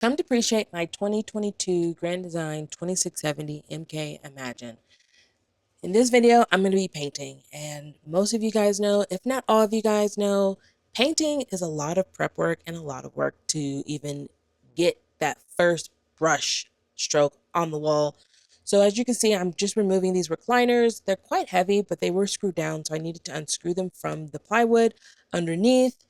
Come depreciate my 2022 Grand Design 2670 MK Imagine. In this video, I'm going to be painting, and most of you guys know, if not all of you guys know, painting is a lot of prep work and a lot of work to even get that first brush stroke on the wall. So as you can see, I'm just removing these recliners. They're quite heavy, but they were screwed down, so I needed to unscrew them from the plywood underneath.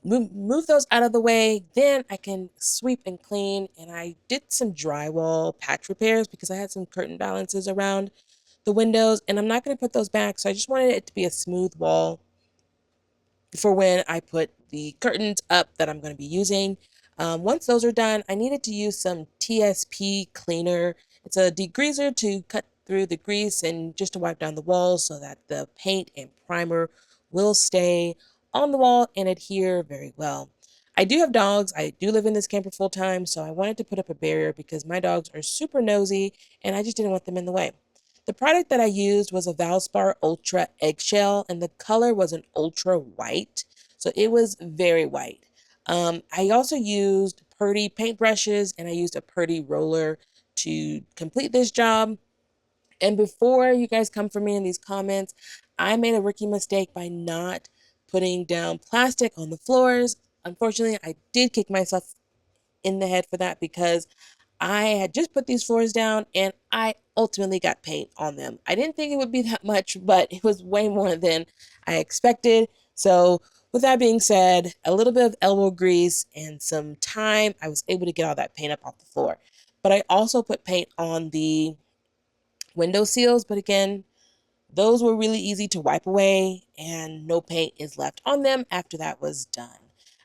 Move those out of the way, then I can sweep and clean. And I did some drywall patch repairs because I had some curtain balances around the windows, and I'm not going to put those back, so I just wanted it to be a smooth wall for when I put the curtains up that I'm going to be using. Once those are done, I needed to use some TSP cleaner. It's a degreaser to cut through the grease and just to wipe down the walls so that the paint and primer will stay on the wall and adhere very well. I do have dogs. I do live in this camper full time, so I wanted to put up a barrier because my dogs are super nosy and I just didn't want them in the way. The product that I used was a Valspar Ultra Eggshell, and the color was an ultra white, so it was very white. I also used Purdy paintbrushes, and I used a Purdy roller to complete this job. And before you guys come for me in these comments, I made a rookie mistake by not putting down plastic on the floors. Unfortunately, I did kick myself in the head for that because I had just put these floors down and I ultimately got paint on them. I didn't think it would be that much, but it was way more than I expected. So with that being said, a little bit of elbow grease and some time, I was able to get all that paint up off the floor. But I also put paint on the window seals, but again, those were really easy to wipe away and no paint is left on them after that was done.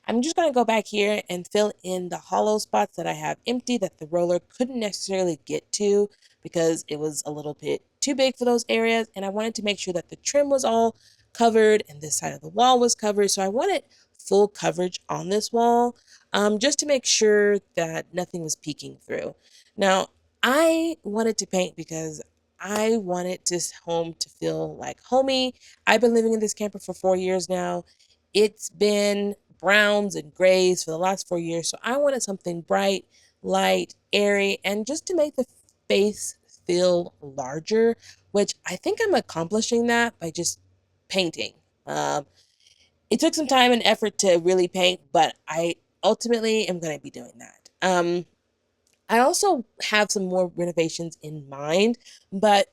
I'm just going to go back here and fill in the hollow spots that I have empty that the roller couldn't necessarily get to because it was a little bit too big for those areas. And I wanted to make sure that the trim was all covered and this side of the wall was covered. So I wanted full coverage on this wall just to make sure that nothing was peeking through. Now, I wanted to paint because I wanted this home to feel like homey. I've been living in this camper for 4 years now. It's been browns and grays for the last 4 years. So I wanted something bright, light, airy, and just to make the space feel larger, which I think I'm accomplishing that by just painting. Um, it took some time and effort to really paint, but I ultimately am going to be doing that. I also have some more renovations in mind, but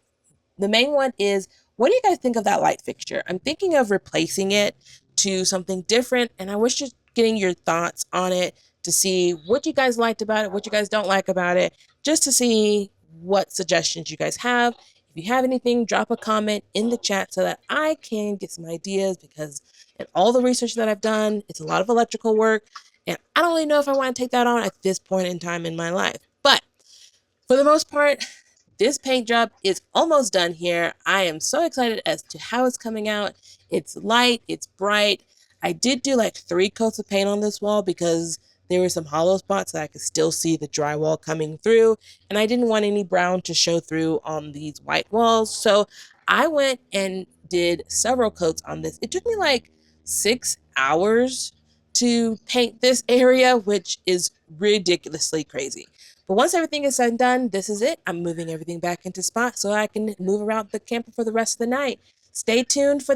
the main one is, what do you guys think of that light fixture? I'm thinking of replacing it to something different, and I was just getting your thoughts on it to see what you guys liked about it, what you guys don't like about it, just to see what suggestions you guys have. If you have anything, drop a comment in the chat so that I can get some ideas, because in all the research that I've done, it's a lot of electrical work, and I don't really know if I want to take that on at this point in time in my life. But for the most part, this paint job is almost done here. I am so excited as to how it's coming out. It's light, it's bright. I did do like 3 coats of paint on this wall because there were some hollow spots that I could still see the drywall coming through, and I didn't want any brown to show through on these white walls. So I went and did several coats on this. It took me like 6 hours to paint this area, which is ridiculously crazy. But once everything is said and done, this is it. I'm moving everything back into spot so I can move around the camper for the rest of the night. Stay tuned for